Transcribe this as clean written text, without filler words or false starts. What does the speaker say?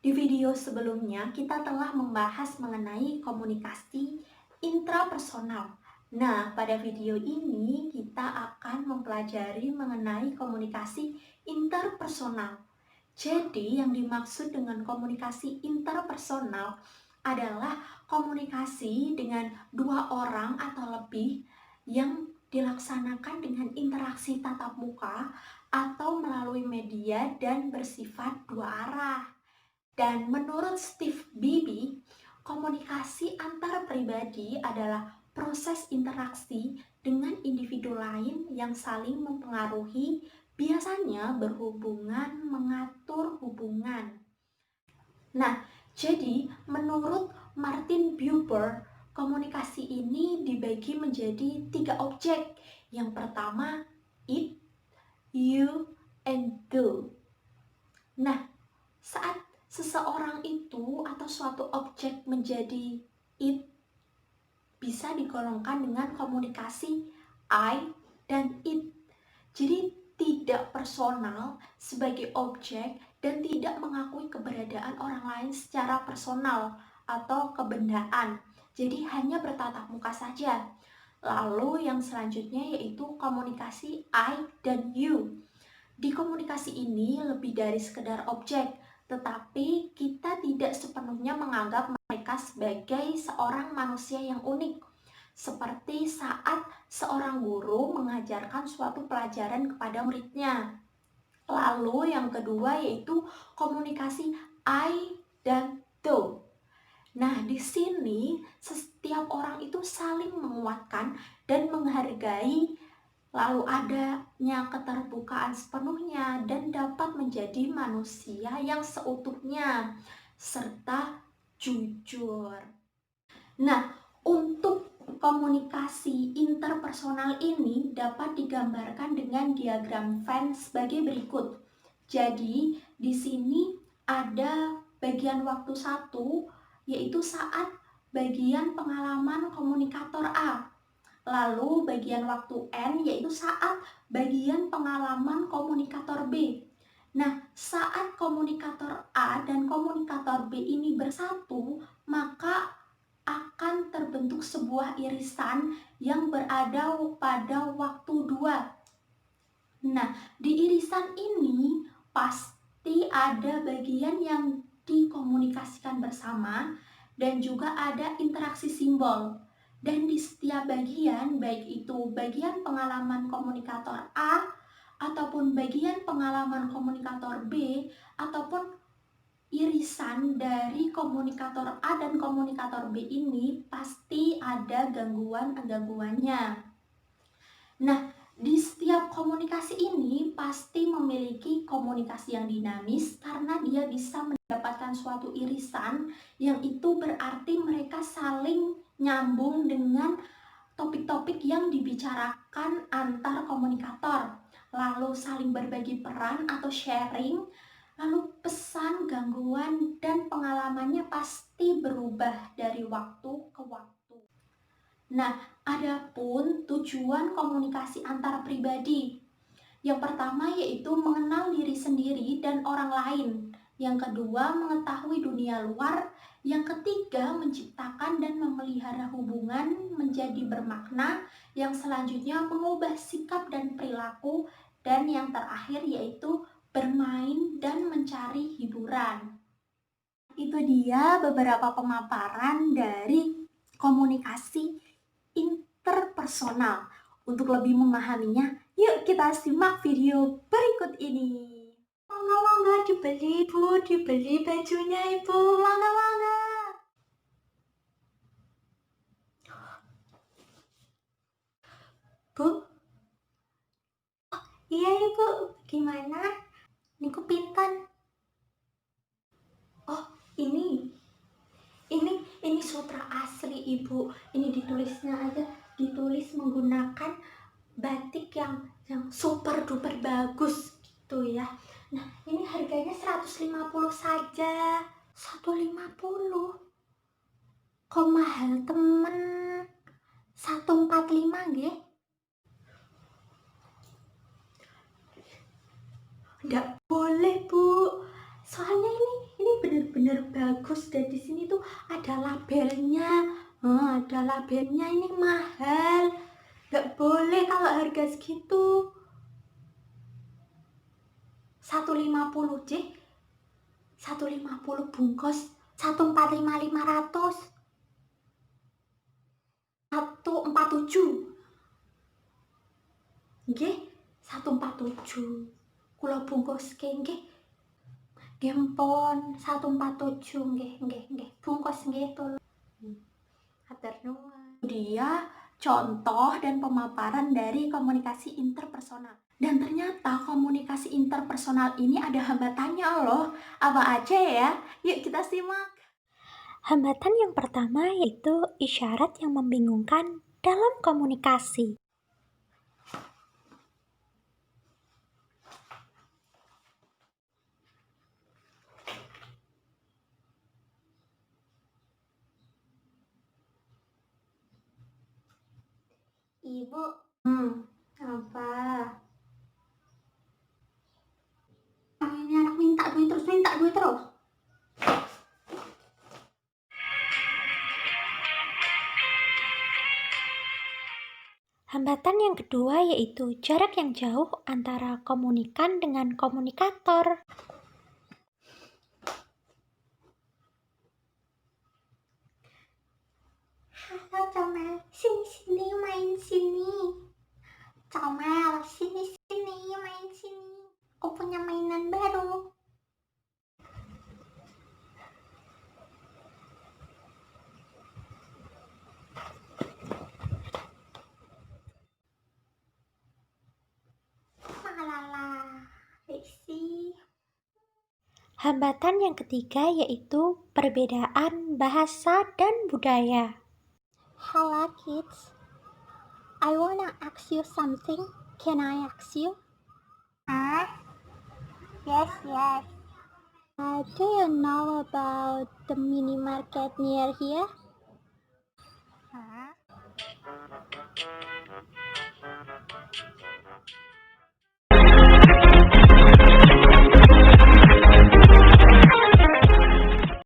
Di video sebelumnya, kita telah membahas mengenai komunikasi intrapersonal. Nah, pada video ini kita akan mempelajari mengenai komunikasi interpersonal. Jadi, yang dimaksud dengan komunikasi interpersonal adalah komunikasi dengan dua orang atau lebih yang dilaksanakan dengan interaksi tatap muka atau melalui media dan bersifat dua arah. Dan menurut Steve Bibby, komunikasi antar pribadi adalah proses interaksi dengan individu lain yang saling mempengaruhi, biasanya berhubungan mengatur hubungan. Nah, jadi menurut Martin Buber, komunikasi ini dibagi menjadi 3 objek. Yang pertama, it, you, and do. Nah, saat seseorang itu atau suatu objek menjadi it, bisa digolongkan dengan komunikasi I dan it. Jadi tidak personal sebagai objek dan tidak mengakui keberadaan orang lain secara personal atau kebendaan. Jadi hanya bertatap muka saja. Lalu yang selanjutnya yaitu komunikasi I dan you. Di komunikasi ini lebih dari sekedar objek, tetapi kita tidak sepenuhnya menganggap mereka sebagai seorang manusia yang unik. Seperti saat seorang guru mengajarkan suatu pelajaran kepada muridnya. Lalu yang kedua yaitu komunikasi I dan do. Nah, di sini setiap orang itu saling menguatkan dan menghargai, lalu adanya keterbukaan sepenuhnya dan dapat menjadi manusia yang seutuhnya serta jujur. Nah, untuk komunikasi interpersonal ini dapat digambarkan dengan diagram Venn sebagai berikut. Jadi, di sini ada bagian waktu 1, yaitu saat bagian pengalaman komunikator A. Lalu bagian waktu N yaitu saat bagian pengalaman komunikator B. Nah, saat komunikator A dan komunikator B ini bersatu, maka akan terbentuk sebuah irisan yang berada pada waktu 2. Nah, di irisan ini pasti ada bagian yang dikomunikasikan bersama dan juga ada interaksi simbol. Dan di setiap bagian, baik itu bagian pengalaman komunikator A ataupun bagian pengalaman komunikator B ataupun irisan dari komunikator A dan komunikator B ini pasti ada gangguannya. Nah, di setiap komunikasi ini pasti memiliki komunikasi yang dinamis karena dia bisa mendapatkan suatu irisan yang itu berarti mereka saling nyambung dengan topik-topik yang dibicarakan antar komunikator, lalu saling berbagi peran atau sharing, lalu pesan, gangguan, dan pengalamannya pasti berubah dari waktu ke waktu. Nah, adapun tujuan komunikasi antar pribadi. Yang pertama yaitu mengenal diri sendiri dan orang lain. Yang kedua, mengetahui dunia luar. Yang ketiga, menciptakan dan memelihara hubungan menjadi bermakna. Yang selanjutnya, mengubah sikap dan perilaku. Dan yang terakhir yaitu bermain dan mencari hiburan. Itu dia beberapa pemaparan dari komunikasi interpersonal. Untuk lebih memahaminya, yuk kita simak video berikut ini. Mangga-mangga dibeli Bu, dibeli bajunya Ibu, mangga-mangga. Bu? Oh, iya Ibu, gimana? Niku pinten? Oh, ini sutra asli Ibu. Ini ditulisnya aja, ditulis menggunakan batik yang super duper bagus gitu ya. Nah, ini harganya 150 saja. 150. Kok mahal temen? 145 nggih. Nggak boleh Bu. Soalnya ini bener-bener bener-bener bagus. Dan di sini tuh ada labelnya. Ada labelnya, ini mahal. Gak boleh kalau harga segitu. 150 J. 150 bungkus. 145.500. 147. Nggih, 147. Kula bungkus nggih. Gempon 147 nggih. Bungkus nggih tolong. Hatur nuwun. Dia contoh dan pemaparan dari komunikasi interpersonal. Dan ternyata komunikasi interpersonal ini ada hambatannya loh. Apa aja ya? Yuk kita simak. Hambatan yang pertama yaitu isyarat yang membingungkan dalam komunikasi. Ibu, apa? Ini anak minta duit terus. Hambatan yang kedua yaitu jarak yang jauh antara komunikan dengan komunikator. Halo Comel, sini main sini. Comel, sini main sini. Aku punya mainan baru. Malala, Riksi. Hambatan yang ketiga yaitu perbedaan bahasa dan budaya. Hello kids, I wanna ask you something. Can I ask you? Yes. Do you know about the mini market near here?